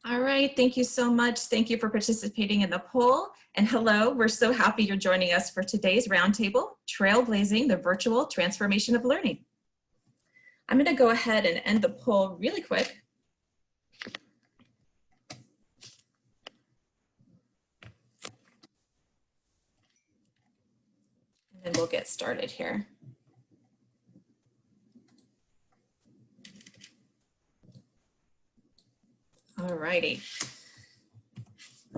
All right, thank you so much. Thank you for participating in the poll. And hello, we're so happy you're joining us for today's roundtable, Trailblazing, the Virtual Transformation of Learning. I'm gonna go ahead and end the poll really quick. And then we'll get started here. All righty.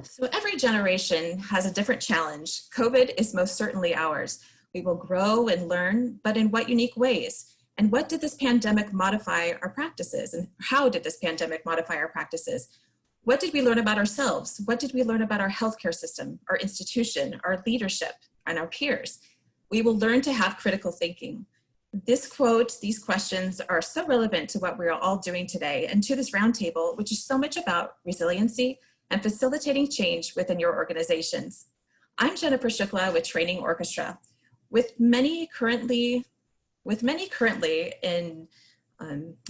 So every generation has a different challenge. COVID is most certainly ours. We will grow and learn, but in what unique ways? And what did this pandemic modify our practices? And how did this pandemic modify our practices? What did we learn about ourselves? What did we learn about our healthcare system, our institution, our leadership, and our peers? We will learn to have critical thinking. This quote, these questions are so relevant to what we're all doing today and to this roundtable, which is so much about resiliency and facilitating change within your organizations. I'm Jennifer Shukla with Training Orchestra. With many currently in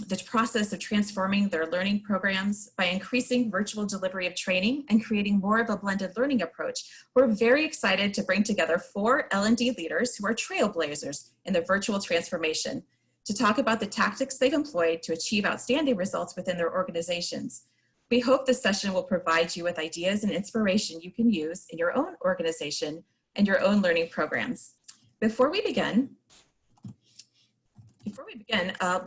the process of transforming their learning programs by increasing virtual delivery of training and creating more of a blended learning approach, we're very excited to bring together 4 L&D leaders who are trailblazers in the virtual transformation to talk about the tactics they've employed to achieve outstanding results within their organizations. We hope this session will provide you with ideas and inspiration you can use in your own organization and your own learning programs. Before we begin,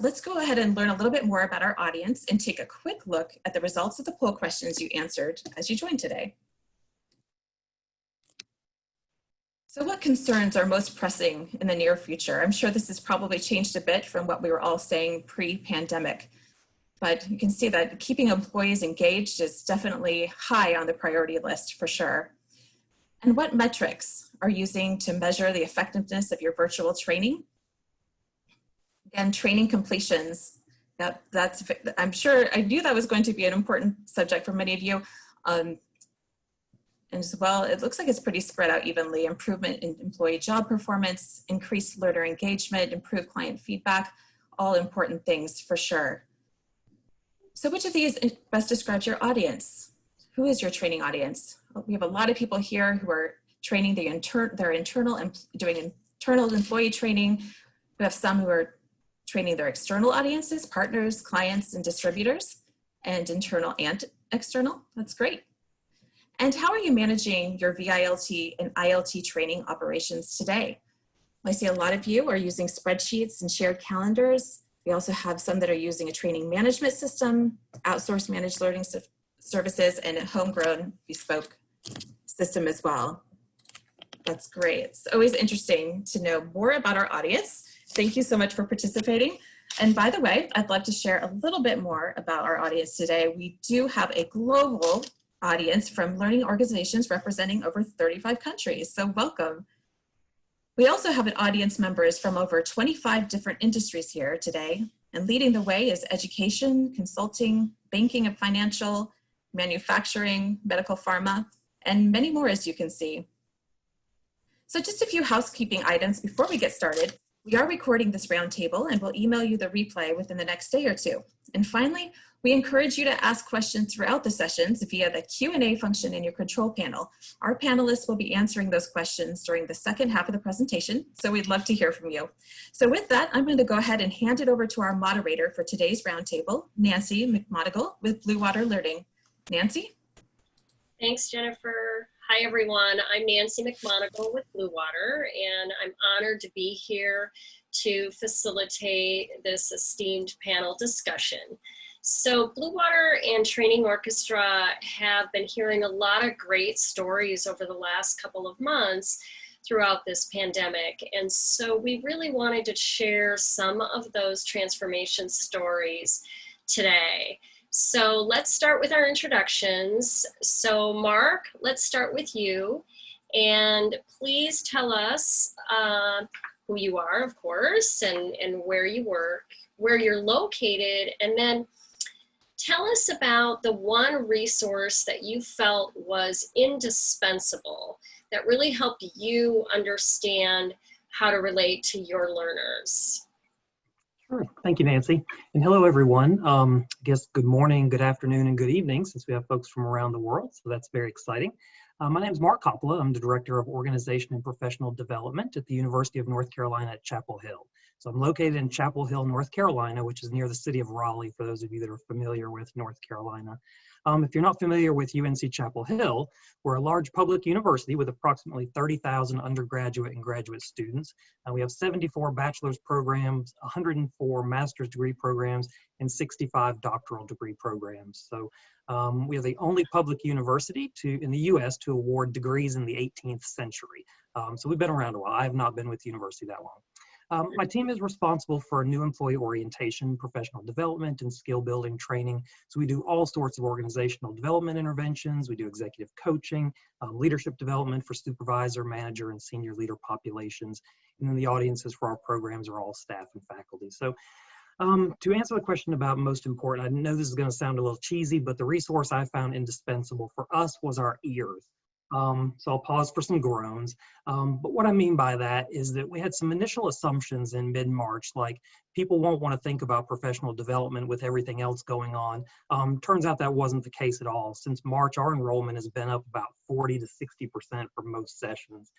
let's go ahead and learn a little bit more about our audience and take a quick look at the results of the poll questions you answered as you joined today. So what concerns are most pressing in the near future? I'm sure this has probably changed a bit from what we were all saying pre-pandemic, but you can see that keeping employees engaged is definitely high on the priority list for sure. And what metrics are you using to measure the effectiveness of your virtual training? And training completions, I'm sure, I knew that was going to be an important subject for many of you. And as well, it looks like it's pretty spread out evenly. Improvement in employee job performance, increased learner engagement, improved client feedback, all important things for sure. So which of these best describes your audience? Who is your training audience? We have a lot of people here who are training doing internal employee training. We have some who are training their external audiences, partners, clients, and distributors, and internal and external. That's great. And how are you managing your VILT and ILT training operations today? I see a lot of you are using spreadsheets and shared calendars. We also have some that are using a training management system, outsourced managed learning services, and a homegrown bespoke system as well. That's great. It's always interesting to know more about our audience. Thank you so much for participating. And by the way, I'd love to share a little bit more about our audience today. We do have a global audience from learning organizations representing over 35 countries, so welcome. We also have an audience members from over 25 different industries here today, and leading the way is education, consulting, banking and financial, manufacturing, medical pharma, and many more as you can see. So just a few housekeeping items before we get started. We are recording this roundtable and we'll email you the replay within the next day or two. And finally, we encourage you to ask questions throughout the sessions via the Q&A function in your control panel. Our panelists will be answering those questions during the second half of the presentation, so we'd love to hear from you. So with that, I'm going to go ahead and hand it over to our moderator for today's roundtable, Nancy McMonigal with Bluewater Learning. Nancy? Thanks, Jennifer. Hi, everyone. I'm Nancy McMonigal with Bluewater, and I'm honored to be here to facilitate this esteemed panel discussion. So Bluewater and Training Orchestra have been hearing a lot of great stories over the last couple of months throughout this pandemic. And so we really wanted to share some of those transformation stories today. So let's start with our introductions. So Mark, let's start with you. And please tell us who you are, of course, and where you work, where you're located, and then tell us about the one resource that you felt was indispensable that really helped you understand how to relate to your learners. Sure. Thank you, Nancy. And hello, everyone. I guess good morning, good afternoon, and good evening, since we have folks from around the world, so that's very exciting. My name is Mark Coppola. I'm the Director of Organization and Professional Development at the University of North Carolina at Chapel Hill. So I'm located in Chapel Hill, North Carolina, which is near the city of Raleigh, for those of you that are familiar with North Carolina. If you're not familiar with UNC Chapel Hill, we're a large public university with approximately 30,000 undergraduate and graduate students. We have 74 bachelor's programs, 104 master's degree programs, and 65 doctoral degree programs. So we are the only public university in the US to award degrees in the 18th century. So we've been around a while. I have not been with the university that long. My team is responsible for new employee orientation, professional development, and skill building training. So we do all sorts of organizational development interventions. We do executive coaching, leadership development for supervisor, manager, and senior leader populations. And then the audiences for our programs are all staff and faculty. So to answer the question about most important, I know this is going to sound a little cheesy, but the resource I found indispensable for us was our ears. So I'll pause for some groans. But what I mean by that is that we had some initial assumptions in mid-March, like people won't want to think about professional development with everything else going on. Turns out that wasn't the case at all. Since March, our enrollment has been up about 40 to 60% for most sessions.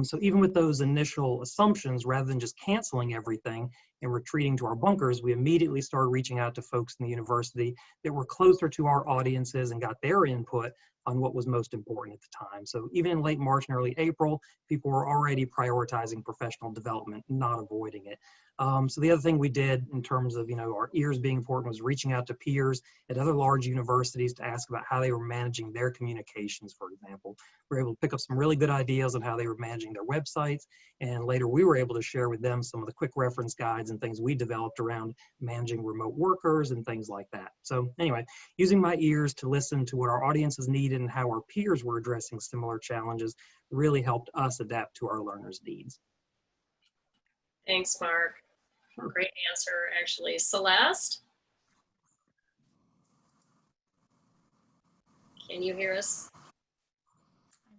So even with those initial assumptions, rather than just canceling everything and retreating to our bunkers, we immediately started reaching out to folks in the university that were closer to our audiences and got their input on what was most important at the time. So even in late March and early April, people were already prioritizing professional development, not avoiding it. So the other thing we did in terms of, our ears being important was reaching out to peers at other large universities to ask about how they were managing their communications, for example. We were able to pick up some really good ideas on how they were managing their websites. And later we were able to share with them some of the quick reference guides and things we developed around managing remote workers and things like that. So anyway, using my ears to listen to what our audiences needed and how our peers were addressing similar challenges really helped us adapt to our learners' needs. Thanks, Mark. Great answer, actually. Celeste? Can you hear us?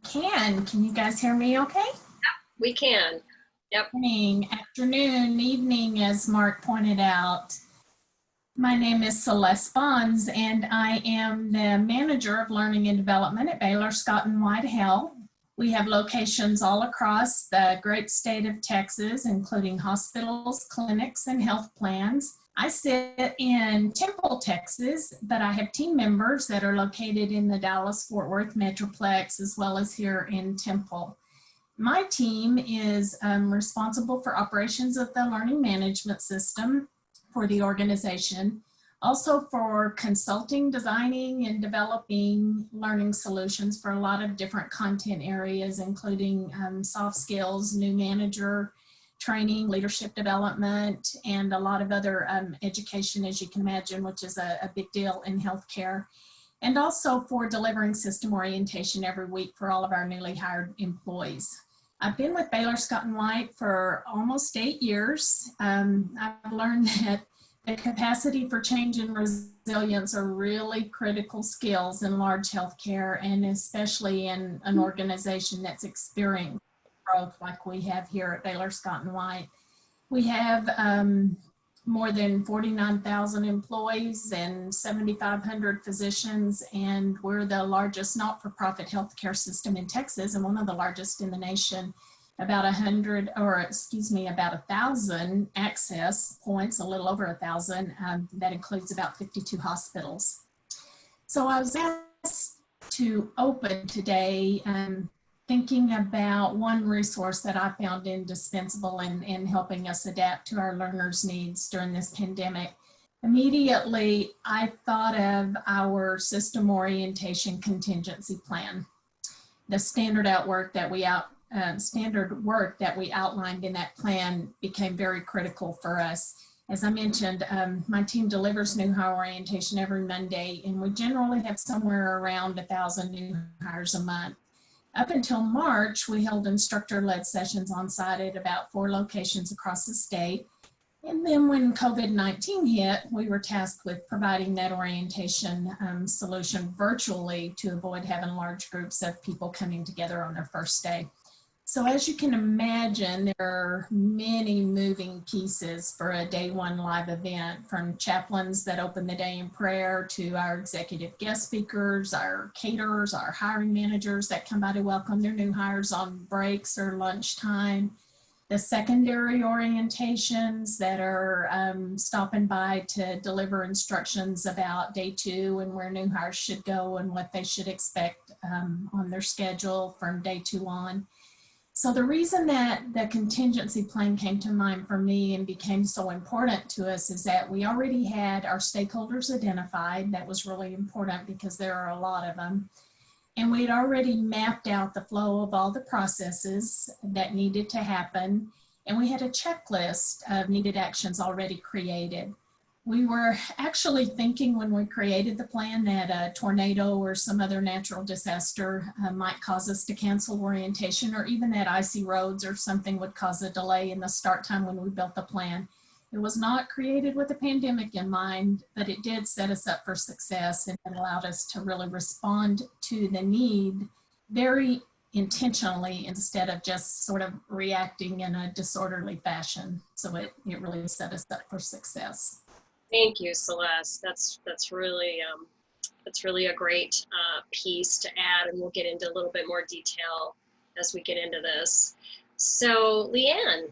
Can you guys hear me okay? Yep, we can. Yep. Morning, afternoon, evening, as Mark pointed out. My name is Celeste Bonds, and I am the manager of Learning and Development at Baylor Scott & White Health. We have locations all across the great state of Texas, including hospitals, clinics, and health plans. I sit in Temple, Texas, but I have team members that are located in the Dallas-Fort Worth Metroplex, as well as here in Temple. My team is responsible for operations of the learning management system for the organization, also for consulting, designing, and developing learning solutions for a lot of different content areas, including soft skills, new manager training, leadership development, and a lot of other education, as you can imagine, which is a big deal in healthcare. And also for delivering system orientation every week for all of our newly hired employees. I've been with Baylor Scott & White for almost 8 years. I've learned that the capacity for change and resilience are really critical skills in large healthcare, and especially in an organization that's experiencing growth like we have here at Baylor Scott & White. We have more than 49,000 employees and 7,500 physicians, and we're the largest not-for-profit healthcare system in Texas and one of the largest in the nation. About 1,000 access points, a little over 1,000. That includes about 52 hospitals. So I was asked to open today thinking about one resource that I found indispensable in helping us adapt to our learners' needs during this pandemic. Immediately, I thought of our system orientation contingency plan. The standard work that we outlined in that plan became very critical for us. As I mentioned, my team delivers new hire orientation every Monday, and we generally have somewhere around 1,000 new hires a month. Up until March, we held instructor-led sessions on site at about 4 locations across the state. And then when COVID-19 hit, we were tasked with providing that orientation solution virtually to avoid having large groups of people coming together on their first day. So as you can imagine, there are many moving pieces for a day one live event, from chaplains that open the day in prayer to our executive guest speakers, our caterers, our hiring managers that come by to welcome their new hires on breaks or lunchtime, the secondary orientations that are stopping by to deliver instructions about day two and where new hires should go and what they should expect on their schedule from day two on. So the reason that the contingency plan came to mind for me and became so important to us is that we already had our stakeholders identified. That was really important because there are a lot of them. And we had already mapped out the flow of all the processes that needed to happen. And we had a checklist of needed actions already created. We were actually thinking when we created the plan that a tornado or some other natural disaster might cause us to cancel orientation, or even that icy roads or something would cause a delay in the start time when we built the plan. It was not created with a pandemic in mind, but it did set us up for success, and it allowed us to really respond to the need very intentionally instead of just sort of reacting in a disorderly fashion. So it really set us up for success. Thank you, Celeste. That's really a great piece to add, and we'll get into a little bit more detail as we get into this. So, Leanne.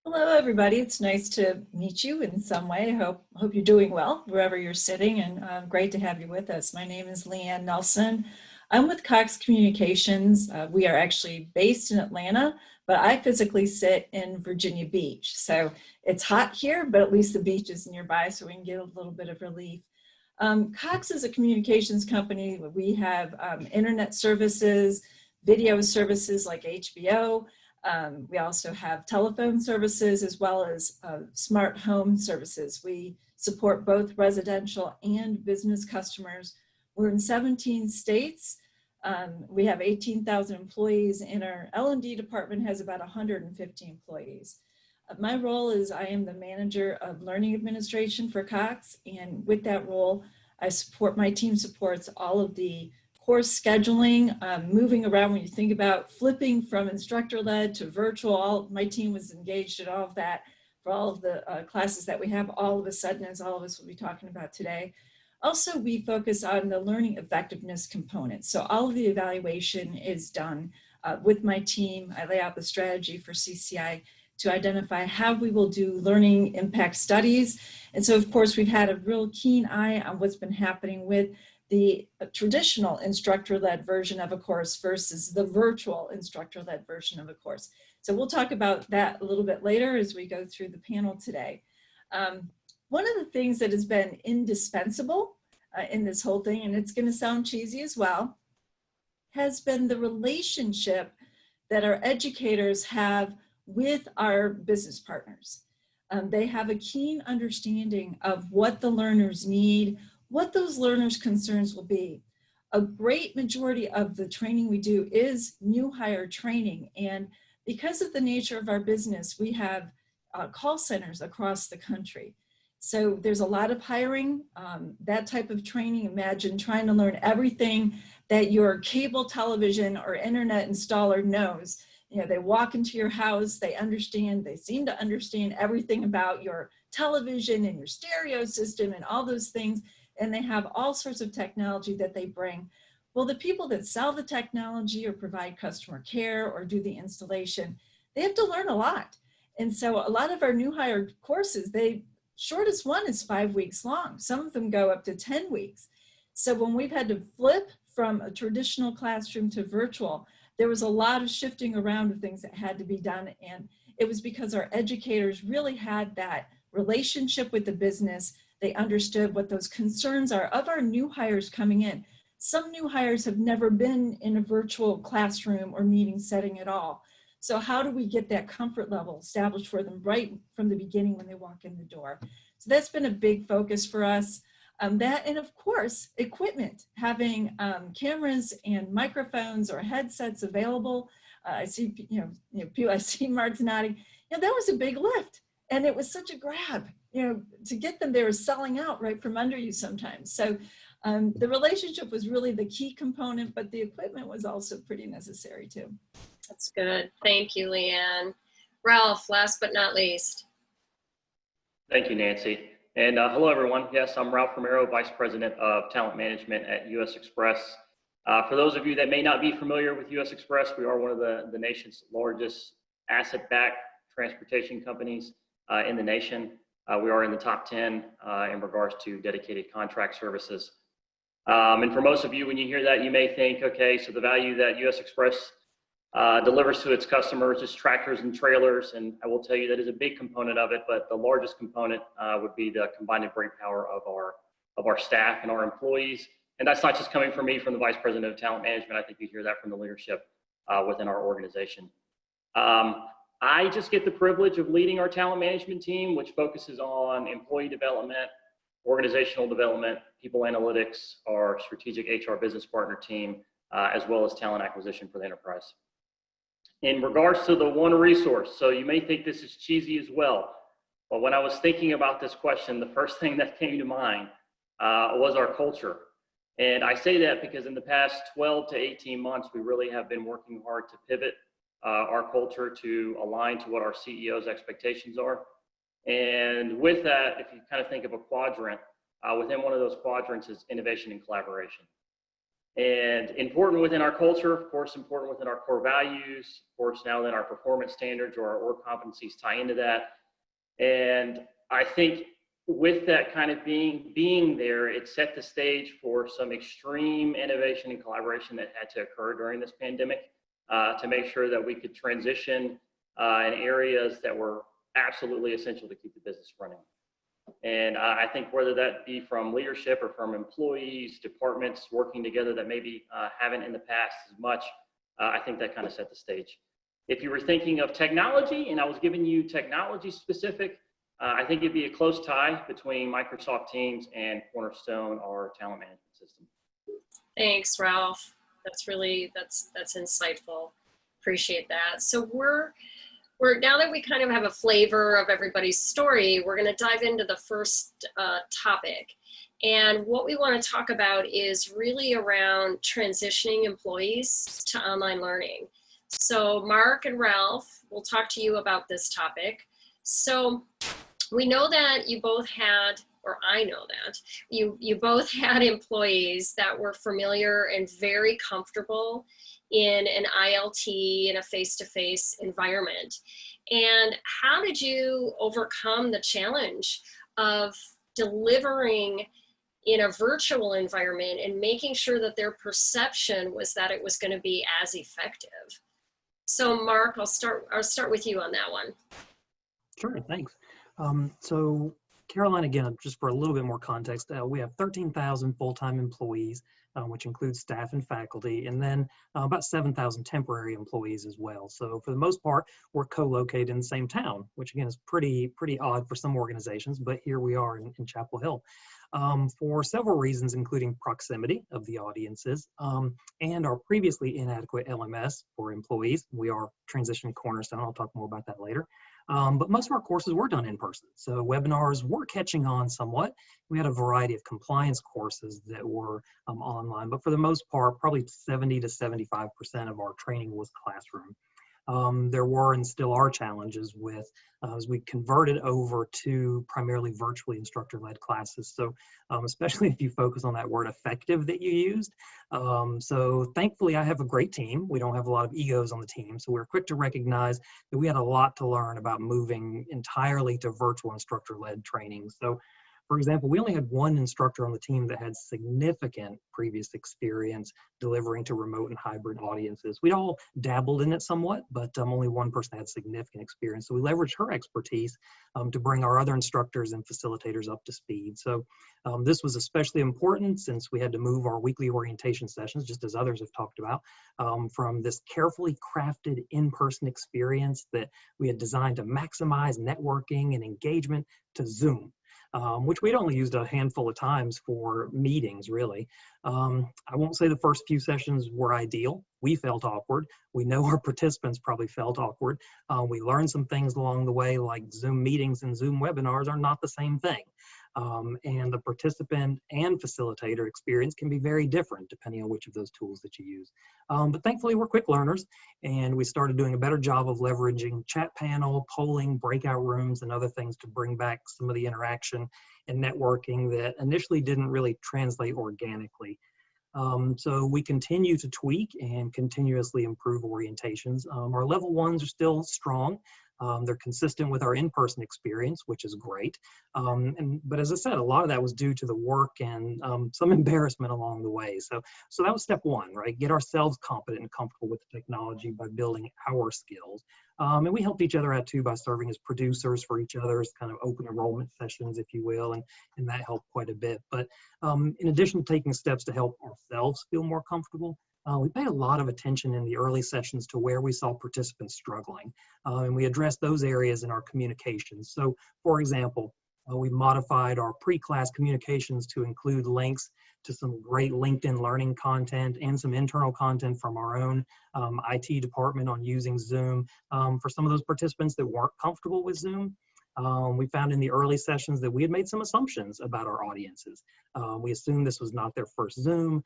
Hello, everybody. It's nice to meet you in some way. I hope you're doing well wherever you're sitting, and great to have you with us. My name is Leanne Nelson. I'm with Cox Communications. We are actually based in Atlanta, but I physically sit in Virginia Beach. So it's hot here, but at least the beach is nearby, so we can get a little bit of relief. Cox is a communications company. We have internet services, video services like HBO. We also have telephone services as well as smart home services. We support both residential and business customers. We're in 17 states. We have 18,000 employees, and our L&D department has about 150 employees. My role is I am the manager of learning administration for Cox, and with that role, my team supports all of the course scheduling, moving around. When you think about flipping from instructor-led to virtual, my team was engaged in all of that for all of the classes that we have all of a sudden, as all of us will be talking about today. Also, we focus on the learning effectiveness component. So all of the evaluation is done with my team. I lay out the strategy for CCI to identify how we will do learning impact studies. And so, of course, we've had a real keen eye on what's been happening with the traditional instructor-led version of a course versus the virtual instructor-led version of a course. So we'll talk about that a little bit later as we go through the panel today. One of the things that has been indispensable in this whole thing, and it's going to sound cheesy as well, has been the relationship that our educators have with our business partners. They have a keen understanding of what the learners need, what those learners' concerns will be. A great majority of the training we do is new hire training, and because of the nature of our business, we have call centers across the country. So there's a lot of hiring, that type of training. Imagine trying to learn everything that your cable television or internet installer knows. You know, they walk into your house, they seem to understand everything about your television and your stereo system and all those things, and they have all sorts of technology that they bring. Well, the people that sell the technology or provide customer care or do the installation, they have to learn a lot. And so a lot of our new hire courses, shortest one is 5 weeks long. Some of them go up to 10 weeks. So when we've had to flip from a traditional classroom to virtual, there was a lot of shifting around of things that had to be done. And it was because our educators really had that relationship with the business. They understood what those concerns are of our new hires coming in. Some new hires have never been in a virtual classroom or meeting setting at all. So how do we get that comfort level established for them right from the beginning when they walk in the door? So that's been a big focus for us. That, and of course, equipment, having cameras and microphones or headsets available. I see, I see Mark's nodding. That was a big lift, and it was such a grab. To get them, they were selling out right from under you sometimes. So The relationship was really the key component, but the equipment was also pretty necessary too. That's good. Thank you, Leanne. Ralph, last but not least. Thank you, Nancy. And hello, everyone. Yes, I'm Ralph Romero, Vice President of Talent Management at US Express. For those of you that may not be familiar with US Express, we are one of the nation's largest asset-backed transportation companies in the nation. We are in the top 10 in regards to dedicated contract services. And for most of you, when you hear that, you may think, okay, so the value that US Express delivers to its customers is tractors and trailers, and I will tell you that is a big component of it, but the largest component would be the combined brake power of our staff and our employees. And that's not just coming from me, from the Vice President of Talent Management. I think you hear that from the leadership within our organization. I just get the privilege of leading our talent management team, which focuses on employee development, organizational development, people analytics, our strategic HR business partner team, as well as talent acquisition for the enterprise. In regards to the one resource, so you may think this is cheesy as well, but when I was thinking about this question, the first thing that came to mind was our culture. And I say that because in the past 12 to 18 months, we really have been working hard to pivot our culture to align to what our CEO's expectations are. And with that, if you kind of think of a quadrant, within one of those quadrants is innovation and collaboration. And important within our culture, of course, important within our core values, of course, now that our performance standards or our org competencies tie into that. And I think with that kind of being there, it set the stage for some extreme innovation and collaboration that had to occur during this pandemic to make sure that we could transition in areas that were absolutely essential to keep the business running. And I think whether that be from leadership or from employees, departments working together that maybe haven't in the past as much, I think that kind of set the stage. If you were thinking of technology and I was giving you technology specific, I think it'd be a close tie between Microsoft Teams and Cornerstone, our talent management system. Thanks, Ralph. That's really, that's insightful. Appreciate that. So we're now that we kind of have a flavor of everybody's story, we're going to dive into the first topic. And what we want to talk about is really around transitioning employees to online learning. So Mark and Ralph, we'll talk to you about this topic. So we know that you both had, or I know that, you both had employees that were familiar and very comfortable in an ILT, in a face-to-face environment. And how did you overcome the challenge of delivering in a virtual environment and making sure that their perception was that it was going to be as effective? So Mark, I'll start with you on that one. Sure, thanks. So Caroline, again, just for a little bit more context, we have 13,000 full-time employees, which includes staff and faculty, and then about 7,000 temporary employees as well. So for the most part, we're co-located in the same town, which again is pretty odd for some organizations, but here we are in Chapel Hill. For several reasons, including proximity of the audiences and our previously inadequate LMS for employees. We are transitioning Cornerstone. I'll talk more about that later. But most of our courses were done in person. So webinars were catching on somewhat. We had a variety of compliance courses that were online, but for the most part, probably 70 to 75% of our training was classroom. There were and still are challenges with as we converted over to primarily virtually instructor-led classes. So especially if you focus on that word effective that you used. So thankfully I have a great team. We don't have a lot of egos on the team. So we're quick to recognize that we had a lot to learn about moving entirely to virtual instructor-led training. So for example, we only had one instructor on the team that had significant previous experience delivering to remote and hybrid audiences. We all dabbled in it somewhat, but only one person had significant experience. So we leveraged her expertise to bring our other instructors and facilitators up to speed. So this was especially important since we had to move our weekly orientation sessions, just as others have talked about, from this carefully crafted in-person experience that we had designed to maximize networking and engagement to Zoom. Which we'd only used a handful of times for meetings, really. I won't say the first few sessions were ideal. We felt awkward. We know our participants probably felt awkward. We learned some things along the way, like Zoom meetings and Zoom webinars are not the same thing. And the participant and facilitator experience can be very different depending on which of those tools that you use. But thankfully, we're quick learners, and we started doing a better job of leveraging chat panel, polling, breakout rooms, and other things to bring back some of the interaction and networking that initially didn't really translate organically. So we continue to tweak and continuously improve orientations. Our level ones are still strong. They're consistent with our in-person experience, which is great. But as I said, a lot of that was due to the work and some embarrassment along the way. So that was step one, right? Get ourselves competent and comfortable with the technology by building our skills. And we helped each other out too by serving as producers for each other's kind of open enrollment sessions, if you will, and that helped quite a bit. But in addition to taking steps to help ourselves feel more comfortable, we paid a lot of attention in the early sessions to where we saw participants struggling, and we addressed those areas in our communications. So, for example, we modified our pre-class communications to include links to some great LinkedIn learning content and some internal content from our own IT department on using Zoom. For some of those participants that weren't comfortable with Zoom, we found in the early sessions that we had made some assumptions about our audiences. We assumed this was not their first Zoom.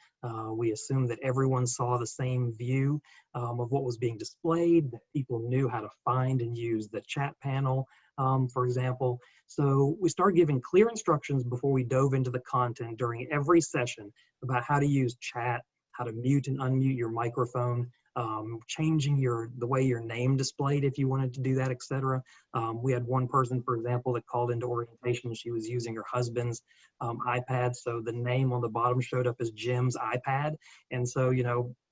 We assumed that everyone saw the same view of what was being displayed, that people knew how to find and use the chat panel, for example. So we started giving clear instructions before we dove into the content during every session about how to use chat, how to mute and unmute your microphone, changing the way your name displayed if you wanted to do that, etc. We had one person, for example, that called into orientation. She was using her husband's iPad, so the name on the bottom showed up as Jim's iPad. And so,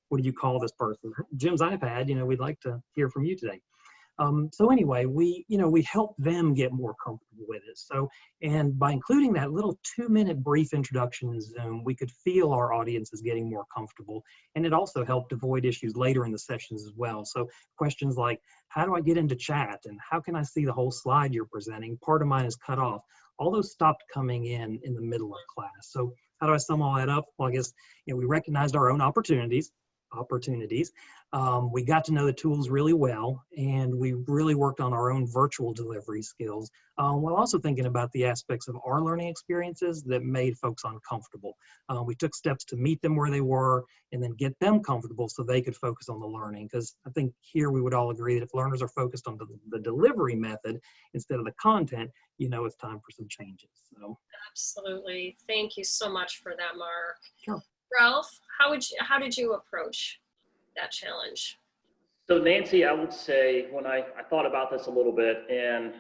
what do you call this person? Jim's iPad. We'd like to hear from you today. So anyway, we helped them get more comfortable with it. So, and by including that little 2-minute brief introduction in Zoom, we could feel our audiences getting more comfortable. And it also helped avoid issues later in the sessions as well. So questions like, how do I get into chat? And how can I see the whole slide you're presenting? Part of mine is cut off. All those stopped coming in the middle of class. So how do I sum all that up? Well, I guess, we recognized our own opportunities. We got to know the tools really well, and we really worked on our own virtual delivery skills, while also thinking about the aspects of our learning experiences that made folks uncomfortable. We took steps to meet them where they were and then get them comfortable so they could focus on the learning, because I think here we would all agree that if learners are focused on the delivery method instead of the content, it's time for some changes. So. Absolutely. Thank you so much for that, Mark. Sure. Ralph, how did you approach that challenge? So Nancy, I would say when I thought about this a little bit, and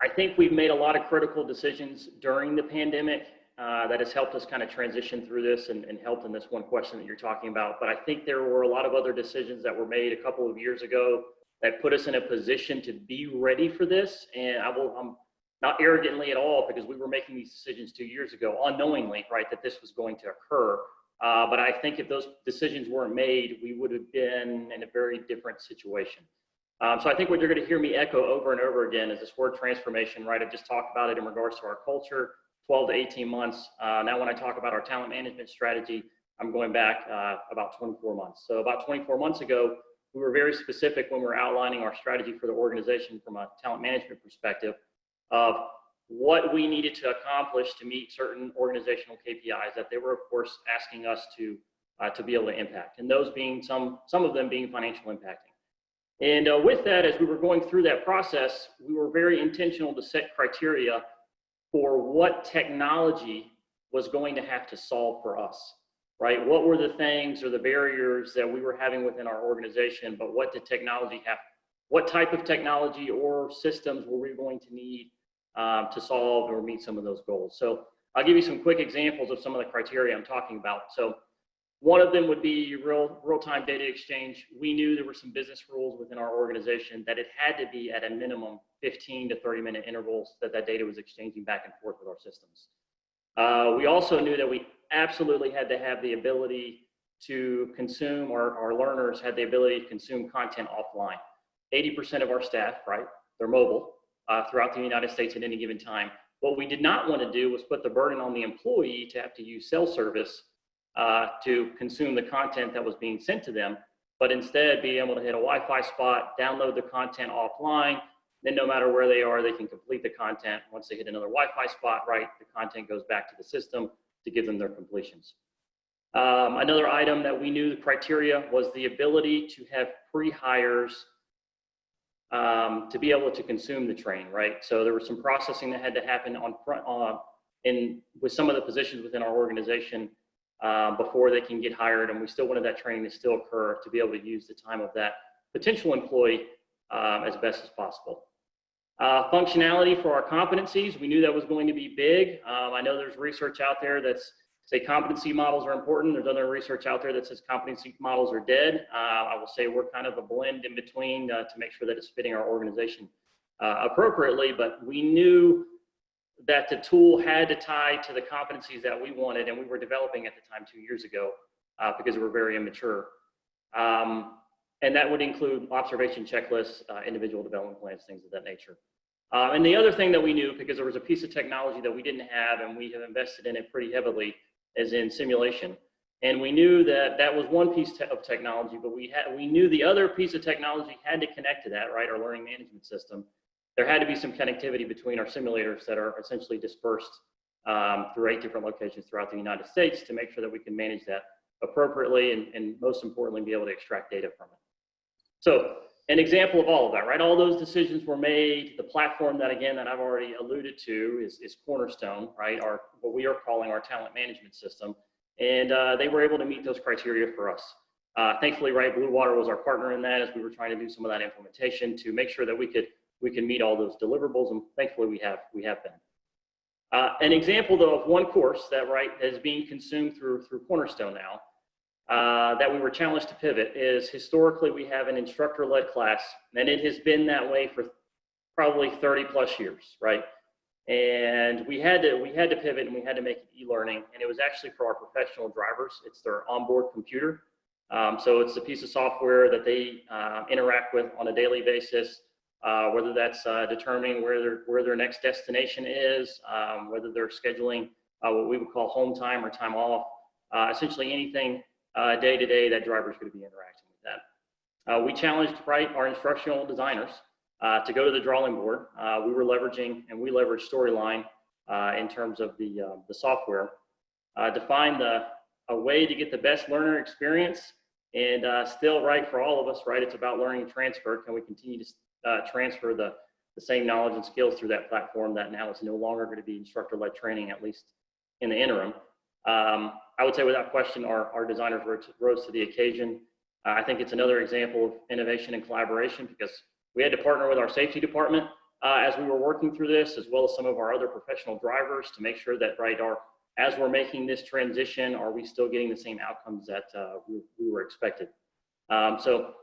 I think we've made a lot of critical decisions during the pandemic that has helped us kind of transition through this and helped in this one question that you're talking about. But I think there were a lot of other decisions that were made a couple of years ago that put us in a position to be ready for this. And I'm not arrogantly at all, because we were making these decisions 2 years ago, unknowingly, right, that this was going to occur. But I think if those decisions weren't made, we would have been in a very different situation. So I think what you're going to hear me echo over and over again is this word transformation, right? I've just talked about it in regards to our culture, 12 to 18 months. Now when I talk about our talent management strategy, I'm going back about 24 months. So about 24 months ago, we were very specific when we were outlining our strategy for the organization from a talent management perspective of what we needed to accomplish to meet certain organizational KPIs that they were, of course, asking us to be able to impact, and those being some of them being financial impacting. And with that, as we were going through that process, we were very intentional to set criteria for what technology was going to have to solve for us, right? What were the things or the barriers that we were having within our organization, but what did technology have? What type of technology or systems were we going to need to solve or meet some of those goals? So I'll give you some quick examples of some of the criteria I'm talking about. So one of them would be real-time data exchange. We knew there were some business rules within our organization that it had to be at a minimum 15 to 30-minute intervals that data was exchanging back and forth with our systems. We also knew that we absolutely had to have the ability to consume, our learners had the ability to consume content offline. 80% of our staff, right, they're mobile throughout the United States at any given time. What we did not want to do was put the burden on the employee to have to use cell service to consume the content that was being sent to them, but instead be able to hit a Wi-Fi spot, download the content offline, then no matter where they are, they can complete the content. Once they hit another Wi-Fi spot, right, the content goes back to the system to give them their completions. Another item that we knew the criteria was the ability to have pre-hires to be able to consume the training, right? So there was some processing that had to happen on front with some of the positions within our organization before they can get hired, and we still wanted that training to still occur to be able to use the time of that potential employee as best as possible. Functionality for our competencies, we knew that was going to be big. I know there's research out there that's say competency models are important. There's other research out there that says competency models are dead. I will say we're kind of a blend in between to make sure that it's fitting our organization appropriately, but we knew that the tool had to tie to the competencies that we wanted and we were developing at the time 2 years ago because we were very immature. And that would include observation checklists, individual development plans, things of that nature. And the other thing that we knew, because there was a piece of technology that we didn't have and we have invested in it pretty heavily, is in simulation. And we knew that that was one piece of technology, but we knew the other piece of technology had to connect to that, right? Our learning management system. There had to be some connectivity between our simulators that are essentially dispersed through 8 different locations throughout the United States to make sure that we can manage that appropriately and most importantly, be able to extract data from it. So an example of all of that, right? All those decisions were made. The platform that, again, that I've already alluded to is Cornerstone, right? What we are calling our talent management system. And they were able to meet those criteria for us. Thankfully, right, Bluewater was our partner in that as we were trying to do some of that implementation to make sure that we can meet all those deliverables, and thankfully we have been. An example though of one course that, right, is being consumed through Cornerstone now, that we were challenged to pivot is historically we have an instructor-led class, and it has been that way for probably 30 plus years, right? And we had to pivot and we had to make it e-learning, and it was actually for our professional drivers. It's their onboard computer. So it's a piece of software that they interact with on a daily basis, whether that's determining where their next destination is, whether they're scheduling what we would call home time or time off, essentially anything day to day that driver's going to be interacting with that. We challenged, right, our instructional designers to go to the drawing board. We leveraged Storyline in terms of the software to find a way to get the best learner experience and still, right, for all of us, right, it's about learning and transfer. Can we continue to transfer the same knowledge and skills through that platform that now is no longer going to be instructor-led training, at least in the interim? I would say without question, our designers rose to the occasion. I think it's another example of innovation and collaboration because we had to partner with our safety department as we were working through this, as well as some of our other professional drivers to make sure that, right, as we're making this transition, are we still getting the same outcomes that we were expected? So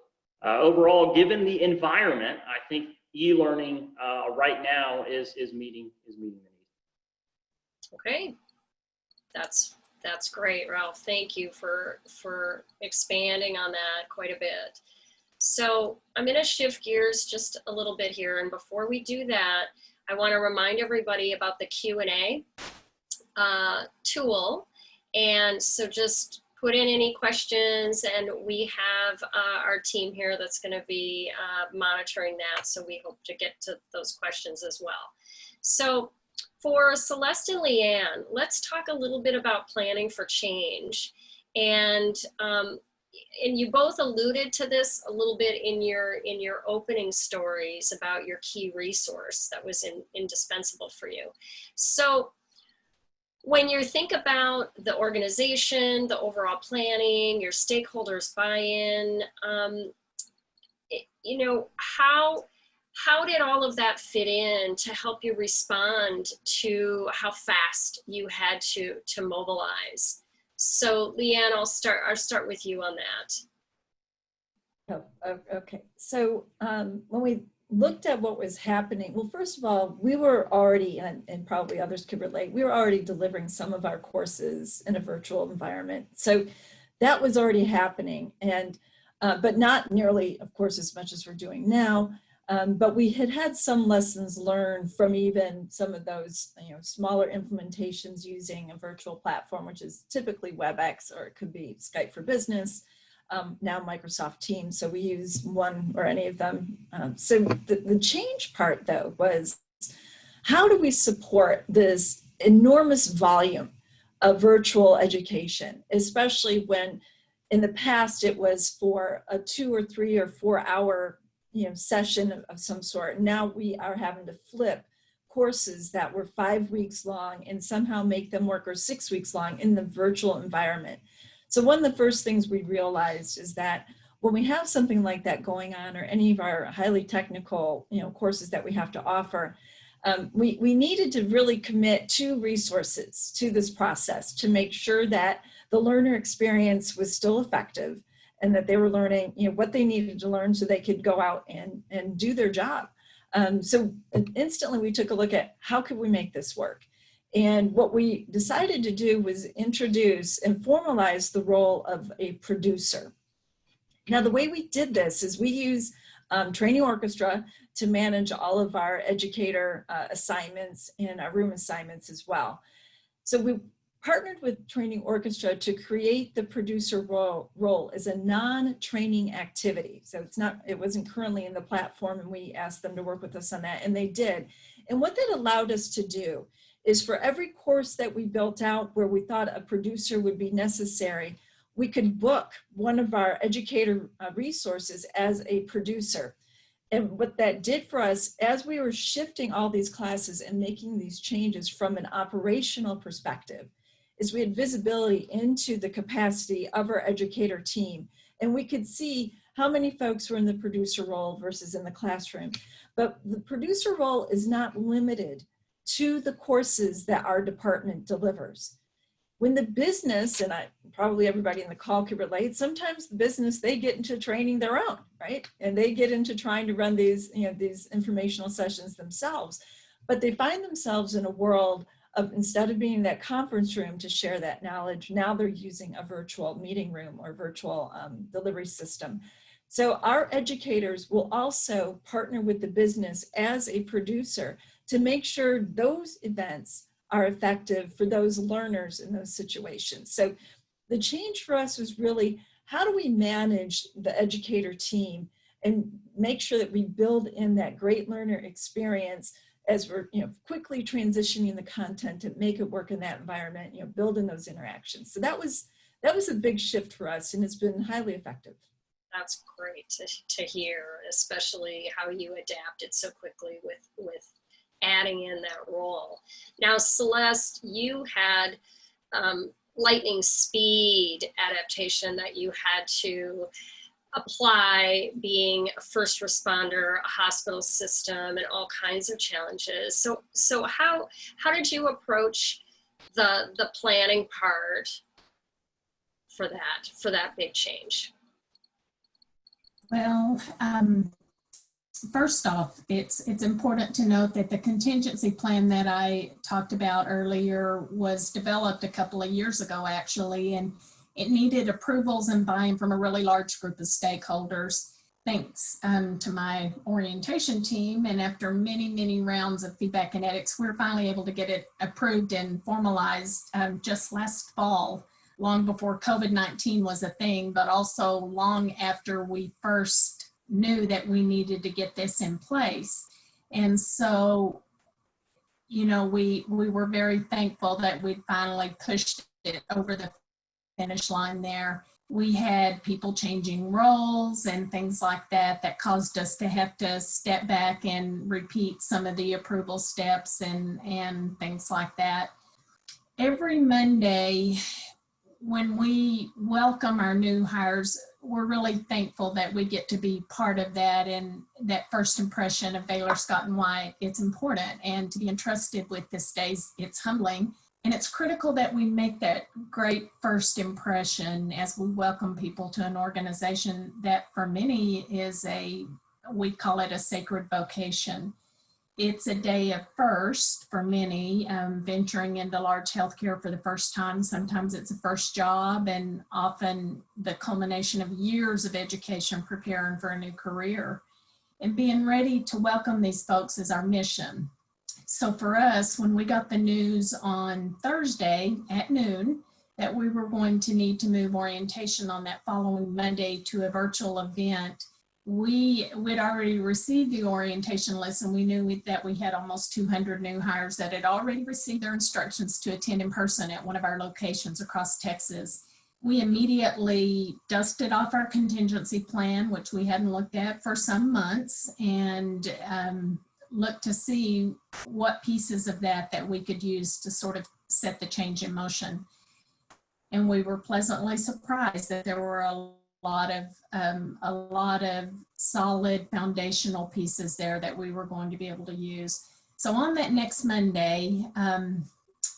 overall, given the environment, I think e-learning right now is meeting the need. Okay, that's great, Ralph. Thank you for expanding on that quite a bit. So I'm going to shift gears just a little bit here, and before we do that, I want to remind everybody about the Q&A tool. And so just put in any questions, and we have our team here that's going to be monitoring that. So we hope to get to those questions as well. So for Celeste and Leanne, let's talk a little bit about planning for change. And you both alluded to this a little bit in your opening stories about your key resource that was indispensable for you. So when you think about the organization, the overall planning, your stakeholders buy-in, you know, how did all of that fit in to help you respond to how fast you had to mobilize? So Leanne, I'll start with you on that. Oh, okay. So when we looked at what was happening, well, first of all, we were already, and probably others could relate, we were already delivering some of our courses in a virtual environment. So that was already happening, and but not nearly, of course, as much as we're doing now. But we had some lessons learned from even some of those, you know, smaller implementations using a virtual platform, which is typically WebEx, or it could be Skype for Business. now Microsoft Teams. So we use one or any of them. So the change part though was, how do we support this enormous volume of virtual education, especially when in the past it was for a 2 or 3 or 4 hour session of some sort. Now we are having to flip courses that were 5 weeks long and somehow make them work, or 6 weeks long, in the virtual environment. So one of the first things we realized is that when we have something like that going on, or any of our highly technical courses that we have to offer, we needed to really commit to resources to this process to make sure that the learner experience was still effective, and that they were learning what they needed to learn so they could go out and do their job. So instantly we took a look at how could we make this work. And what we decided to do was introduce and formalize the role of a producer. Now, the way we did this is we use Training Orchestra to manage all of our educator assignments and our room assignments as well. So we partnered with Training Orchestra to create the producer role as a non-training activity. So it wasn't currently in the platform, and we asked them to work with us on that, and they did. And what that allowed us to do is, for every course that we built out where we thought a producer would be necessary, we could book one of our educator resources as a producer. And what that did for us, as we were shifting all these classes and making these changes from an operational perspective, is we had visibility into the capacity of our educator team. And we could see how many folks were in the producer role versus in the classroom. But the producer role is not limited to the courses that our department delivers. When the business, and probably everybody in the call could relate, sometimes the business, they get into training their own, right? And they get into trying to run these, these informational sessions themselves. But they find themselves in a world of, instead of being in that conference room to share that knowledge, now they're using a virtual meeting room or virtual delivery system. So our educators will also partner with the business as a producer to make sure those events are effective for those learners in those situations. So the change for us was really, how do we manage the educator team and make sure that we build in that great learner experience as we're quickly transitioning the content to make it work in that environment, building those interactions. So that was a big shift for us, and it's been highly effective. That's great to hear, especially how you adapted so quickly with adding in that role. Now, Celeste, you had lightning speed adaptation that you had to apply, being a first responder, a hospital system, and all kinds of challenges. So how did you approach the planning part for that big change? Well, first off, it's important to note that the contingency plan that I talked about earlier was developed a couple of years ago, actually, and it needed approvals and buy-in from a really large group of stakeholders. Thanks to my orientation team, and after many, many rounds of feedback and edits, we were finally able to get it approved and formalized just last fall, long before COVID-19 was a thing, but also long after we first knew that we needed to get this in place. And so, we were very thankful that we finally pushed it over the finish line there. We had people changing roles and things like that caused us to have to step back and repeat some of the approval steps and things like that. Every Monday, when we welcome our new hires, we're really thankful that we get to be part of that, and that first impression of Baylor Scott & White, it's important, and to be entrusted with this day, it's humbling. And it's critical that we make that great first impression as we welcome people to an organization that for many is we call it a sacred vocation. It's a day of first for many, venturing into large healthcare for the first time. Sometimes it's a first job, and often the culmination of years of education preparing for a new career. And being ready to welcome these folks is our mission. So for us, when we got the news on Thursday at noon that we were going to need to move orientation on that following Monday to a virtual event. We'd already received the orientation list, and we knew that we had almost 200 new hires that had already received their instructions to attend in person at one of our locations across Texas. We immediately dusted off our contingency plan, which we hadn't looked at for some months, and looked to see what pieces of that we could use to sort of set the change in motion. And we were pleasantly surprised that there were a lot of solid foundational pieces there that we were going to be able to use. So on that next Monday,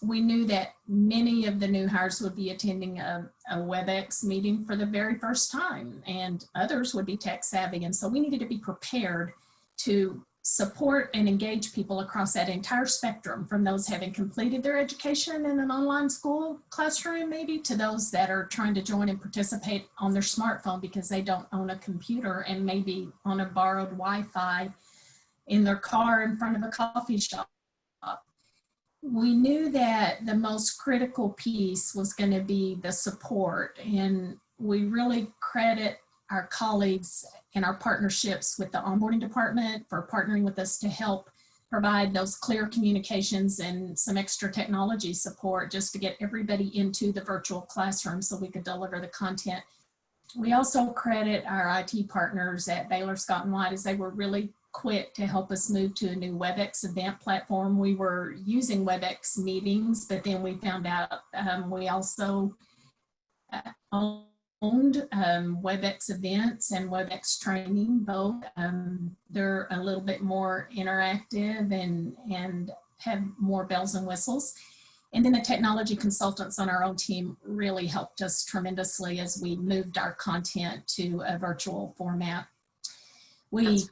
we knew that many of the new hires would be attending a WebEx meeting for the very first time, and others would be tech savvy. And so we needed to be prepared to support and engage people across that entire spectrum, from those having completed their education in an online school classroom, maybe, to those that are trying to join and participate on their smartphone because they don't own a computer and maybe on a borrowed Wi-Fi in their car in front of a coffee shop. We knew that the most critical piece was going to be the support, and we really credit our colleagues and our partnerships with the onboarding department for partnering with us to help provide those clear communications and some extra technology support just to get everybody into the virtual classroom so we could deliver the content. We also credit our IT partners at Baylor Scott & White, as they were really quick to help us move to a new WebEx event platform. We were using WebEx meetings, but then we found out we also owned WebEx events and WebEx training both. They're a little bit more interactive and have more bells and whistles. And then the technology consultants on our own team really helped us tremendously as we moved our content to a virtual format. We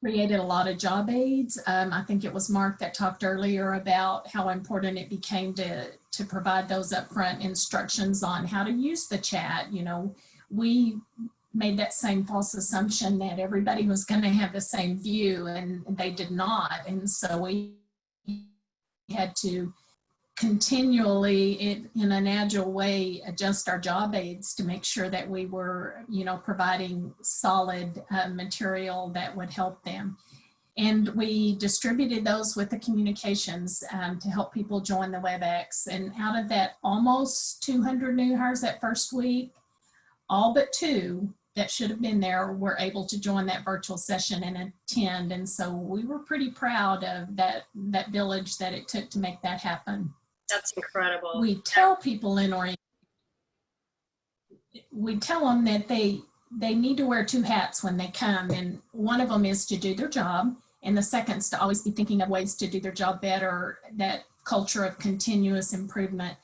created a lot of job aids. I think it was Mark that talked earlier about how important it became to provide those upfront instructions on how to use the chat. You know, we made that same false assumption that everybody was going to have the same view, and they did not. And so we had to continually, in an agile way, adjust our job aids to make sure that we were, you know, providing solid material that would help them. And we distributed those with the communications to help people join the WebEx. And out of that almost 200 new hires that first week, all but 2 that should have been there were able to join that virtual session and attend. And so we were pretty proud of that village that it took to make that happen. That's incredible. We tell people in orientation, we tell them that they need to wear 2 hats when they come, and one of them is to do their job, and the second is to always be thinking of ways to do their job better, that culture of continuous improvement.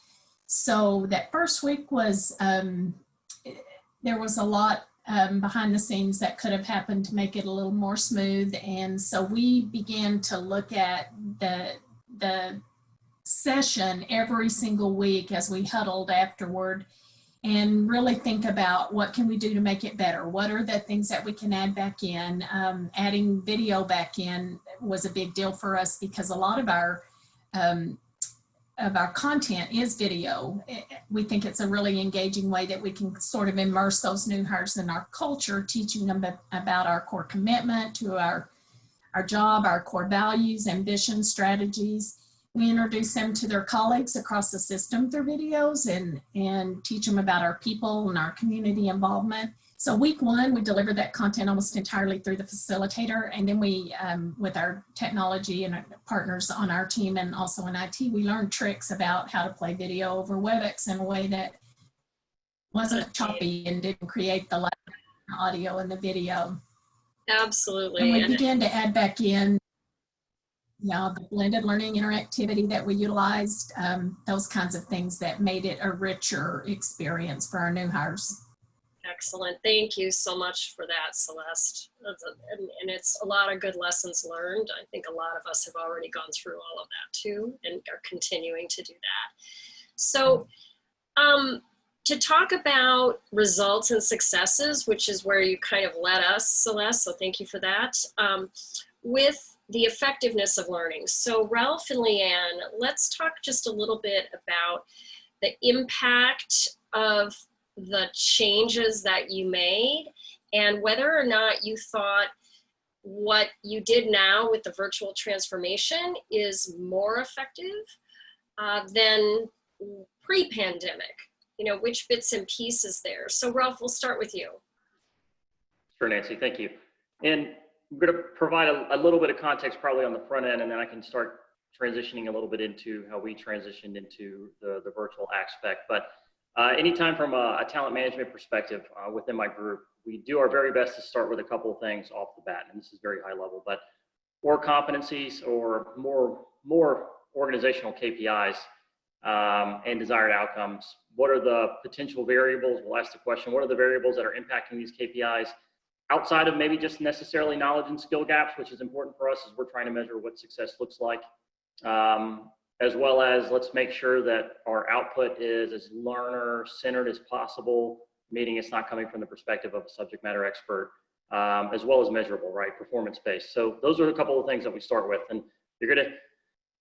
So that first week was, there was a lot behind the scenes that could have happened to make it a little more smooth, and so we began to look at the session every single week as we huddled afterward and really think about what can we do to make it better? What are the things that we can add back in? Adding video back in was a big deal for us because a lot of our content is video. We think it's a really engaging way that we can sort of immerse those new hires in our culture, teaching them about our core commitment to our job, our core values, ambitions, strategies. We introduce them to their colleagues across the system through videos and teach them about our people and our community involvement. So week 1, we delivered that content almost entirely through the facilitator. And then we, with our technology and our partners on our team and also in IT, we learned tricks about how to play video over WebEx in a way that wasn't choppy and didn't create the audio in the video. Absolutely. And we began to add back in the blended learning interactivity that we utilized, those kinds of things that made it a richer experience for our new hires. Excellent. Thank you so much for that, Celeste. And it's a lot of good lessons learned. I think a lot of us have already gone through all of that too and are continuing to do that. So to talk about results and successes, which is where you kind of led us, Celeste, so thank you for that, with the effectiveness of learning. So Ralph and Leanne, let's talk just a little bit about the impact of the changes that you made, and whether or not you thought what you did now with the virtual transformation is more effective than pre-pandemic. You know, which bits and pieces there. So Ralph, we'll start with you. Sure, Nancy, thank you. And I'm going to provide a little bit of context probably on the front end, and then I can start transitioning a little bit into how we transitioned into the virtual aspect. But anytime from a talent management perspective within my group, we do our very best to start with a couple of things off the bat, and this is very high level, but core competencies or more organizational KPIs and desired outcomes. What are the potential variables? We'll ask the question, what are the variables that are impacting these KPIs outside of maybe just necessarily knowledge and skill gaps, which is important for us as we're trying to measure what success looks like, as well as let's make sure that our output is as learner-centered as possible, meaning it's not coming from the perspective of a subject matter expert, as well as measurable, right, performance-based. So those are a couple of things that we start with, and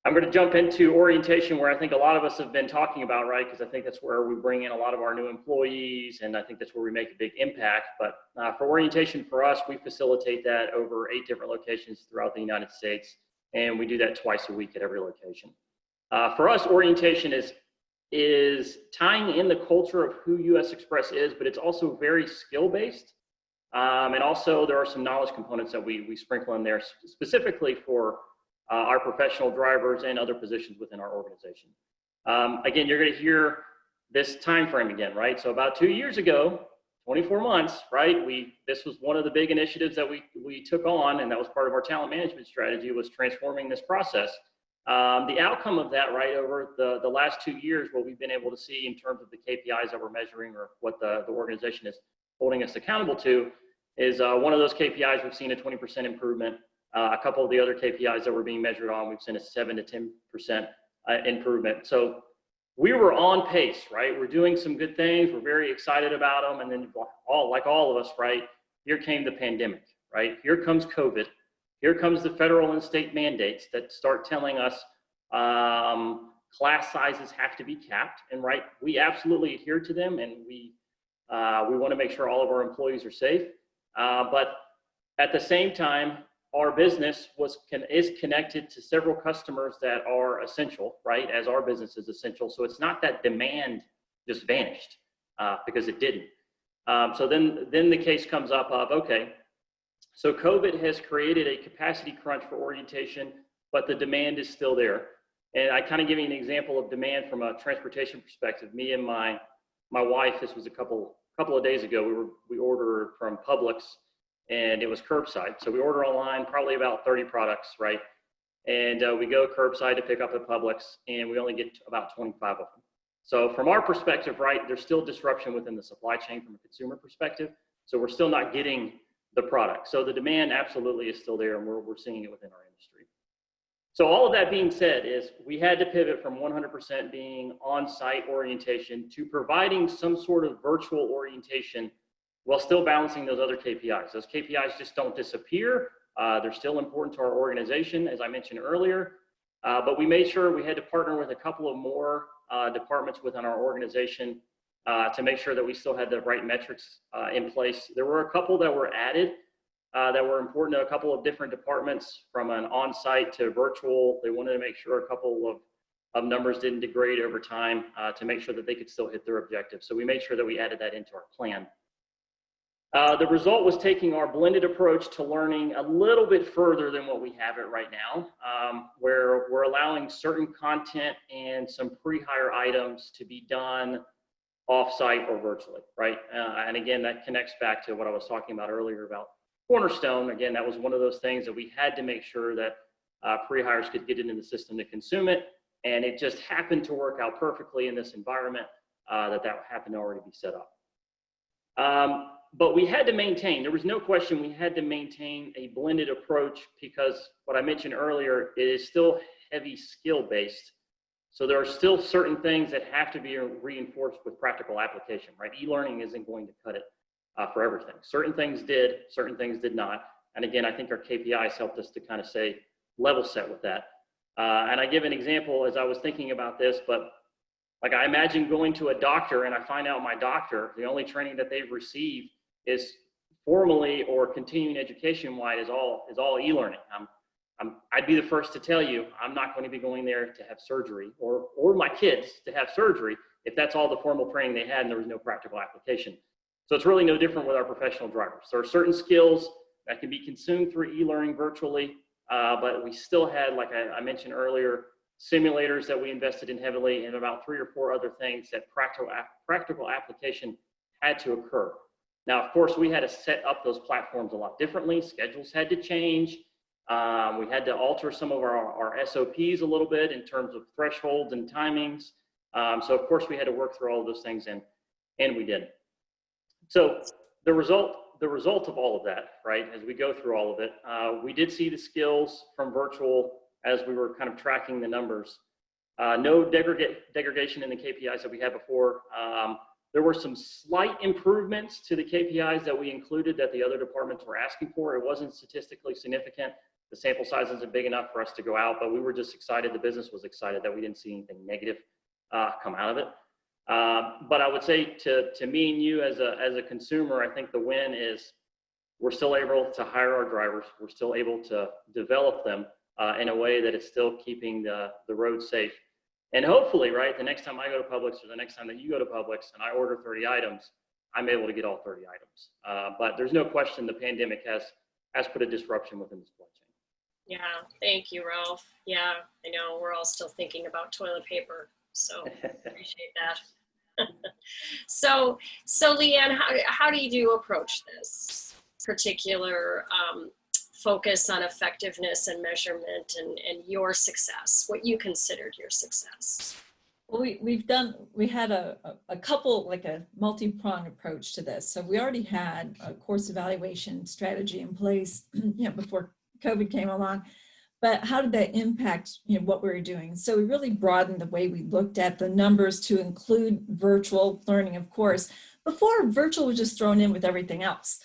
I'm going to jump into orientation, where I think a lot of us have been talking about, right? Because I think that's where we bring in a lot of our new employees, and I think that's where we make a big impact. But for orientation for us, we facilitate that over 8 different locations throughout the United States, and we do that twice a week at every location. For us, orientation is tying in the culture of who US Express is, but it's also very skill-based. And also there are some knowledge components that we sprinkle in there specifically for our professional drivers and other positions within our organization. Again, you're going to hear this time frame again, right? So about 2 years ago, 24 months, right? This was one of the big initiatives that we took on, and that was part of our talent management strategy, was transforming this process. The outcome of that, right, over the last 2 years, what we've been able to see in terms of the KPIs that we're measuring, or what the organization is holding us accountable to, is one of those KPIs, we've seen a 20% improvement. A couple of the other KPIs that we're being measured on, we've seen a 7 to 10% improvement. So we were on pace, right? We're doing some good things. We're very excited about them. And then like all of us, right, here came the pandemic, right? Here comes COVID. Here comes the federal and state mandates that start telling us class sizes have to be capped. And right, we absolutely adhere to them, and we want to make sure all of our employees are safe. But at the same time, our business is connected to several customers that are essential, right? As our business is essential. So it's not that demand just vanished, because it didn't. So then the case comes up of, okay, so COVID has created a capacity crunch for orientation, but the demand is still there. And I kind of give you an example of demand from a transportation perspective. Me and my wife, this was a couple of days ago, we ordered from Publix, and it was curbside. So we order online, probably about 30 products, right? And we go curbside to pick up at Publix, and we only get about 25 of them. So from our perspective, right, there's still disruption within the supply chain from a consumer perspective. So we're still not getting the product. So the demand absolutely is still there, and we're seeing it within our industry. So all of that being said, is we had to pivot from 100% being on-site orientation to providing some sort of virtual orientation while still balancing those other KPIs. Those KPIs just don't disappear. They're still important to our organization, as I mentioned earlier. But we made sure we had to partner with a couple of more departments within our organization to make sure that we still had the right metrics in place. There were a couple that were added that were important to a couple of different departments, from an on-site to virtual. They wanted to make sure a couple of numbers didn't degrade over time to make sure that they could still hit their objectives. So we made sure that we added that into our plan. The result was taking our blended approach to learning a little bit further than what we have it right now, where we're allowing certain content and some pre-hire items to be done off-site or virtually, right? And again, that connects back to what I was talking about earlier about Cornerstone. Again, that was one of those things that we had to make sure that pre-hires could get it in the system to consume it. And it just happened to work out perfectly in this environment that happened to already be set up. But we had to maintain, there was no question we had to maintain a blended approach, because what I mentioned earlier, it is still heavy skill based. So there are still certain things that have to be reinforced with practical application, right? E-learning isn't going to cut it for everything. Certain things did, certain things did not. And again, I think our KPIs helped us to kind of say level set with that. And I give an example as I was thinking about this, but Like I imagine going to a doctor and I find out my doctor, the only training that they've received is formally or continuing education wide is all e-learning. I'd be the first to tell you, I'm not going to be going there to have surgery or my kids to have surgery if that's all the formal training they had and there was no practical application. So it's really no different with our professional drivers. There are certain skills that can be consumed through e-learning virtually, but we still had, like I mentioned earlier, simulators that we invested in heavily and about 3 or 4 other things that practical application had to occur. Now, of course, we had to set up those platforms a lot differently. Schedules had to change. We had to alter some of our SOPs a little bit in terms of thresholds and timings. So of course we had to work through all of those things and we did. So the result of all of that, right, as we go through all of it, we did see the skills from virtual as we were kind of tracking the numbers. No degradation in the KPIs that we had before. There were some slight improvements to the KPIs that we included that the other departments were asking for. It wasn't statistically significant. The sample size isn't big enough for us to go out, but we were just excited. The business was excited that we didn't see anything negative come out of it. But I would say to me and you as a consumer, I think the win is we're still able to hire our drivers. We're still able to develop them in a way that is still keeping the road safe. And hopefully, right, the next time I go to Publix or the next time that you go to Publix and I order 30 items, I'm able to get all 30 items. But there's no question the pandemic has put a disruption within the supply chain. Yeah, thank you, Ralph. Yeah, I know we're all still thinking about toilet paper, so appreciate that. So Leanne, how do you approach this particular focus on effectiveness and measurement and your success, what you considered your success? Well, we had a couple, like a multi-pronged approach to this. So we already had a course evaluation strategy in place, before COVID came along. But how did that impact, what we were doing? So we really broadened the way we looked at the numbers to include virtual learning, of course. Before, virtual was just thrown in with everything else.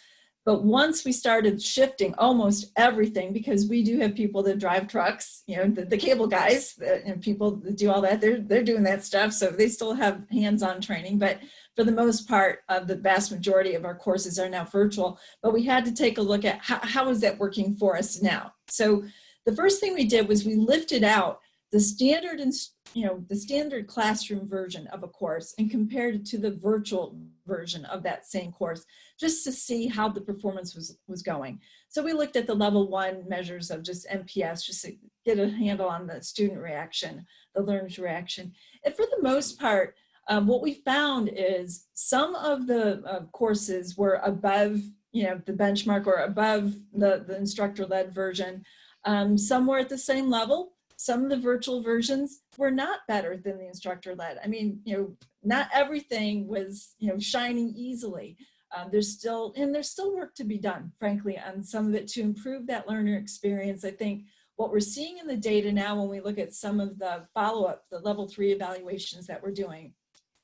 But once we started shifting almost everything, because we do have people that drive trucks, the cable guys and people that do all that, they're doing that stuff. So they still have hands-on training, but for the most part, the vast majority of our courses are now virtual. But we had to take a look at how is that working for us now. So the first thing we did was we lifted out the standard and the standard classroom version of a course and compared it to the virtual version of that same course, just to see how the performance was going. So we looked at the level 1 measures of just NPS, just to get a handle on the student reaction, the learner's reaction. And for the most part, what we found is some of the courses were above, the benchmark or above the instructor-led version. Some were at the same level. Some of the virtual versions were not better than the instructor-led. I mean, not everything was, shining easily. There's still work to be done, frankly, on some of it to improve that learner experience. I think what we're seeing in the data now when we look at some of the follow-up, the level 3 evaluations that we're doing,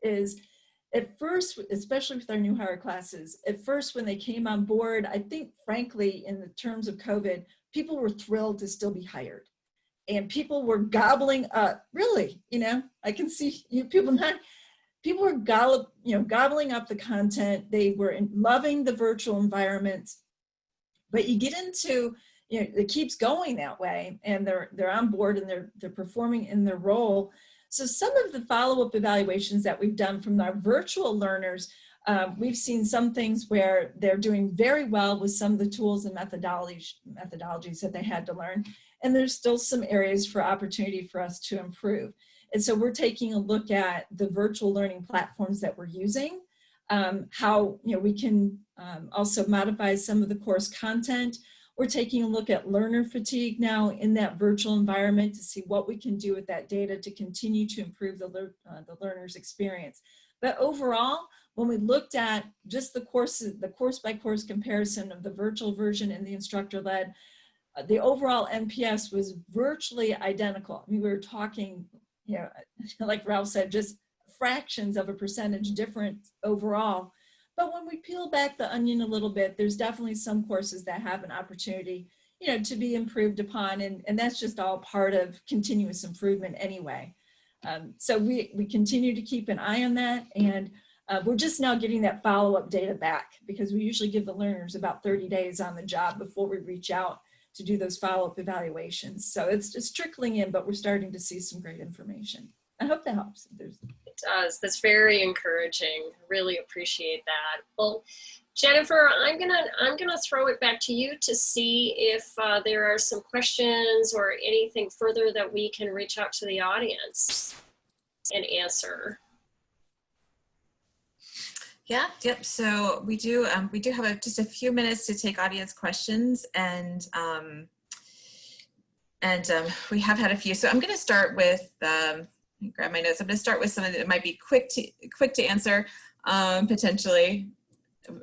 is at first, especially with our new hire classes, at first when they came on board, I think, frankly, in the terms of COVID, people were thrilled to still be hired. And people were gobbling up, really, I can see people were gobbling up the content. They were loving the virtual environment, but you get into, it keeps going that way and they're on board and they're performing in their role. So some of the follow-up evaluations that we've done from our virtual learners, we've seen some things where they're doing very well with some of the tools and methodologies that they had to learn. And there's still some areas for opportunity for us to improve. And so we're taking a look at the virtual learning platforms that we're using, how we can also modify some of the course content. We're taking a look at learner fatigue now in that virtual environment to see what we can do with that data to continue to improve the learner's experience. But overall, when we looked at just the course by course comparison of the virtual version and the instructor-led, the overall NPS was virtually identical. I mean, we were talking, like Ralph said, just fractions of a percentage difference overall. But when we peel back the onion a little bit, there's definitely some courses that have an opportunity, to be improved upon. And that's just all part of continuous improvement anyway. So we continue to keep an eye on that, and we're just now getting that follow-up data back, because we usually give the learners about 30 days on the job before we reach out to do those follow-up evaluations. So it's trickling in, but we're starting to see some great information. I hope that helps. It does. That's very encouraging. Really appreciate that. Well, Jennifer, I'm gonna throw it back to you to see if there are some questions or anything further that we can reach out to the audience and answer. Yeah, yep. So we do have just a few minutes to take audience questions, and we have had a few. So I'm going to start with, grab my notes. I'm going to start with something that might be quick to answer potentially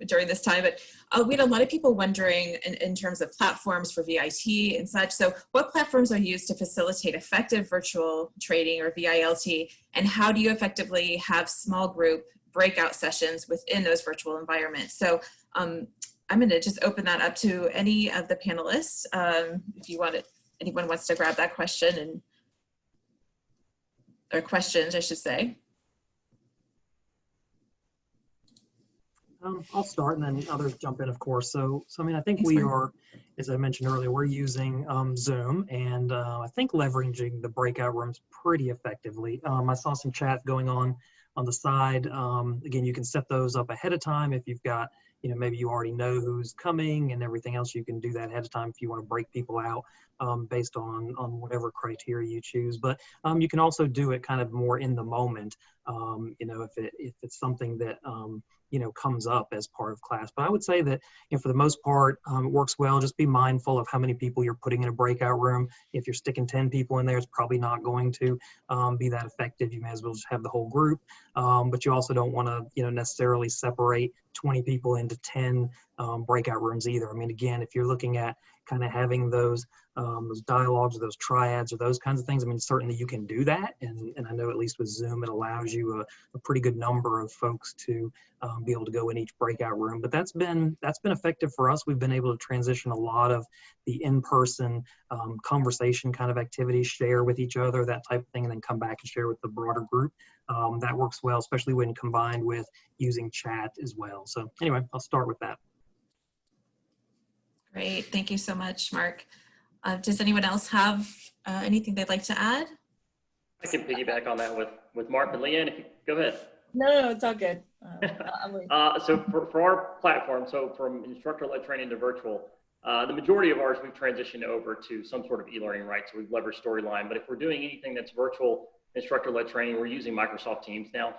during this time. But we had a lot of people wondering in terms of platforms for VIT and such. So what platforms are used to facilitate effective virtual training or VILT, and how do you effectively have small group breakout sessions within those virtual environments? So I'm going to just open that up to any of the panelists. If anyone wants to grab that question, or questions, I should say. I'll start, and then others jump in, of course. So I mean, I think we are, as I mentioned earlier, we're using Zoom, and I think leveraging the breakout rooms pretty effectively. I saw some chat going on the side. Again, you can set those up ahead of time if you've got, maybe you already know who's coming and everything else. You can do that ahead of time if you want to break people out based on whatever criteria you choose. But you can also do it kind of more in the moment, if it's something that comes up as part of class. But I would say that, for the most part, it works well. Just be mindful of how many people you're putting in a breakout room. If you're sticking 10 people in there, it's probably not going to be that effective. You may as well just have the whole group. But you also don't want to, necessarily separate 20 people into 10 breakout rooms either. I mean, again, if you're looking at kind of having those dialogues or those triads or those kinds of things, I mean, certainly you can do that. And I know at least with Zoom, it allows you a pretty good number of folks to be able to go in each breakout room. But that's been effective for us. We've been able to transition a lot of the in-person conversation kind of activities, share with each other, that type of thing, and then come back and share with the broader group. That works well, especially when combined with using chat as well. So anyway, I'll start with that. Great, thank you so much, Mark. Does anyone else have anything they'd like to add? I can piggyback on that with Mark and Leanne. If you go ahead. No, it's all good. So for our platform, so from instructor-led training to virtual, the majority of ours we've transitioned over to some sort of e-learning, right? So we've leveraged Storyline. But if we're doing anything that's virtual instructor-led training, we're using Microsoft Teams now.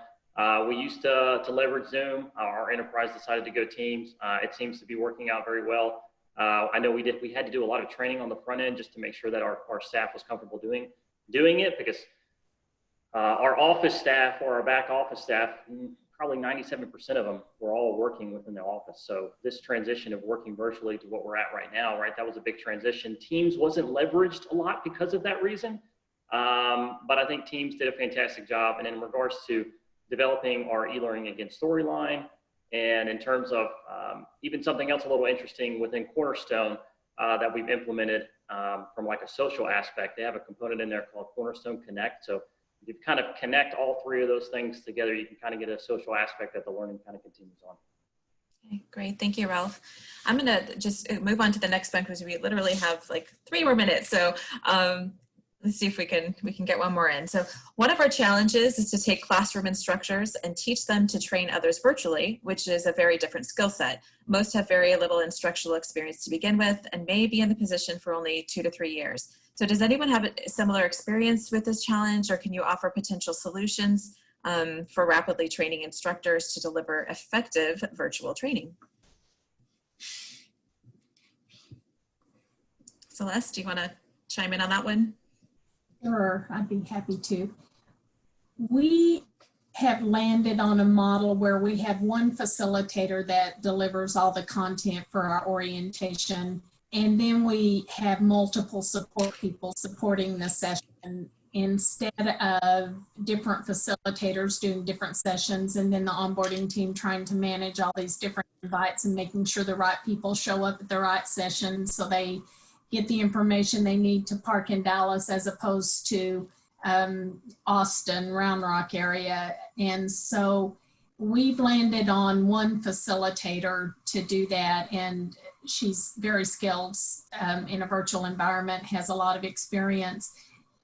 We used to leverage Zoom. Our enterprise decided to go Teams. It seems to be working out very well. I know we had to do a lot of training on the front end just to make sure that our staff was comfortable doing it, because our office staff or our back office staff, probably 97% of them were all working within their office. So this transition of working virtually to what we're at right now, right, that was a big transition. Teams wasn't leveraged a lot because of that reason, but I think Teams did a fantastic job. And in regards to developing our e-learning against Storyline, and in terms of even something else a little interesting within Cornerstone that we've implemented from like a social aspect, they have a component in there called Cornerstone Connect. So if you kind of connect all three of those things together, you can kind of get a social aspect that the learning kind of continues on. Okay, great, thank you, Ralph. I'm gonna just move on to the next one because we literally have like 3 more minutes. So let's see if we can get one more in. So one of our challenges is to take classroom instructors and teach them to train others virtually, which is a very different skill set. Most have very little instructional experience to begin with and may be in the position for only 2 to 3 years. So does anyone have a similar experience with this challenge, or can you offer potential solutions for rapidly training instructors to deliver effective virtual training? Celeste, do you want to chime in on that one? Sure, I'd be happy to. We have landed on a model where we have one facilitator that delivers all the content for our orientation, and then we have multiple support people supporting the session instead of different facilitators doing different sessions, and then the onboarding team trying to manage all these different invites and making sure the right people show up at the right session so they get the information they need to park in Dallas, as opposed to Austin, Round Rock area. And so we've landed on one facilitator to do that. And she's very skilled in a virtual environment, has a lot of experience.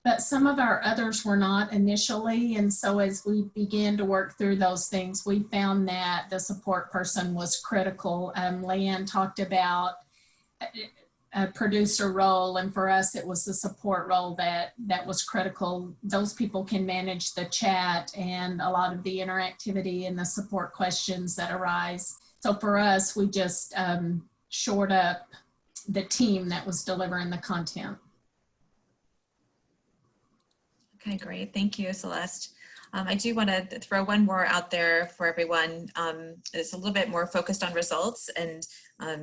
But some of our others were not initially. And so as we began to work through those things, we found that the support person was critical. Leanne talked about a producer role, and for us, it was the support role that was critical. Those people can manage the chat and a lot of the interactivity and the support questions that arise. So for us, we just shored up the team that was delivering the content. Okay, great. Thank you, Celeste. I do want to throw one more out there for everyone. It's a little bit more focused on results. And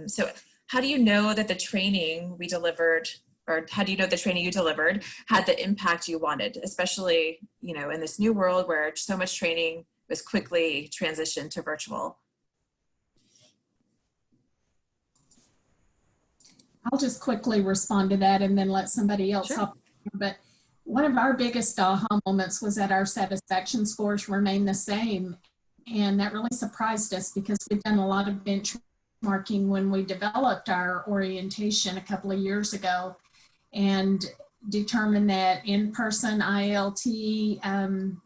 so how do you know that the training we delivered, or how do you know the training you delivered had the impact you wanted, especially, you know, in this new world where so much training was quickly transitioned to virtual? I'll just quickly respond to that and then let somebody else Sure. hop in. But one of our biggest aha moments was that our satisfaction scores remain the same. And that really surprised us because we've done a lot of benchmarking when we developed our orientation a couple of years ago and determined that in-person ILT,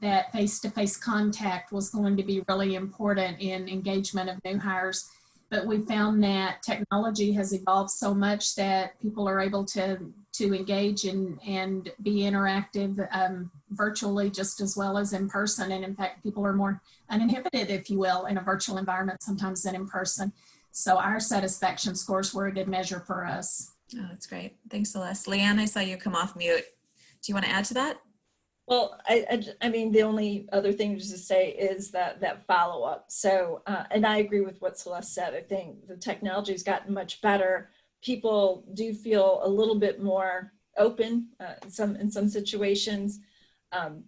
that face-to-face contact was going to be really important in engagement of new hires. But we found that technology has evolved so much that people are able to engage and be interactive virtually just as well as in person. And in fact, people are more uninhibited, if you will, in a virtual environment sometimes than in person. So our satisfaction scores were a good measure for us. Oh, that's great. Thanks, Celeste. Leanne, I saw you come off mute. Do you want to add to that? Well, I mean, the only other thing just to say is that follow-up. So, and I agree with what Celeste said. I think the technology has gotten much better. People do feel a little bit more open in some situations.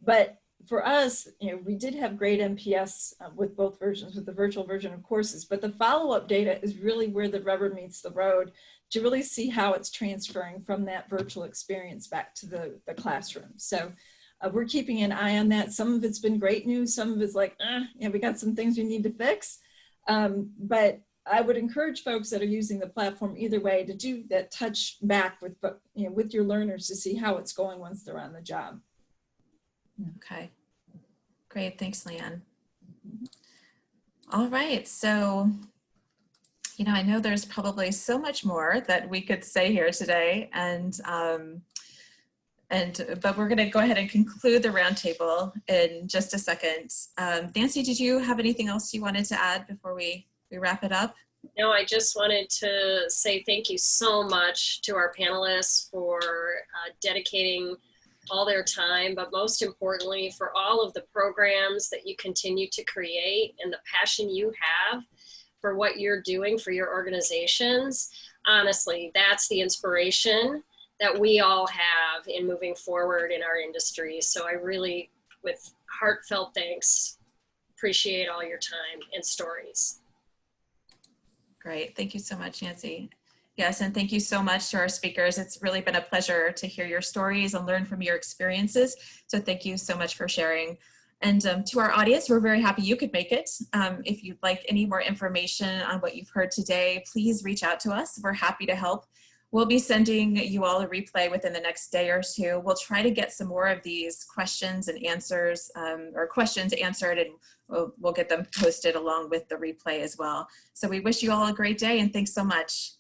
But for us, you know, we did have great NPS with both versions, with the virtual version of courses, but the follow-up data is really where the rubber meets the road to really see how it's transferring from that virtual experience back to the classroom. So we're keeping an eye on that. Some of it's been great news. Some of it's like, yeah, we got some things we need to fix. But I would encourage folks that are using the platform either way to do that touch back with, you know, with your learners to see how it's going once they're on the job. Okay, great. Thanks, Leanne. All right, so, you know, I know there's probably so much more that we could say here today, but we're going to go ahead and conclude the roundtable in just a second. Nancy, did you have anything else you wanted to add before we wrap it up? No, I just wanted to say thank you so much to our panelists for dedicating all their time, but most importantly for all of the programs that you continue to create and the passion you have for what you're doing for your organizations. Honestly, that's the inspiration that we all have in moving forward in our industry. So I really, with heartfelt thanks, appreciate all your time and stories. Great. Thank you so much, Nancy. Yes, and thank you so much to our speakers. It's really been a pleasure to hear your stories and learn from your experiences. So thank you so much for sharing. And to our audience, we're very happy you could make it. If you'd like any more information on what you've heard today, please reach out to us. We're happy to help. We'll be sending you all a replay within the next day or two. We'll try to get some more of these questions and answers, or questions answered, and we'll get them posted along with the replay as well. So we wish you all a great day, and thanks so much.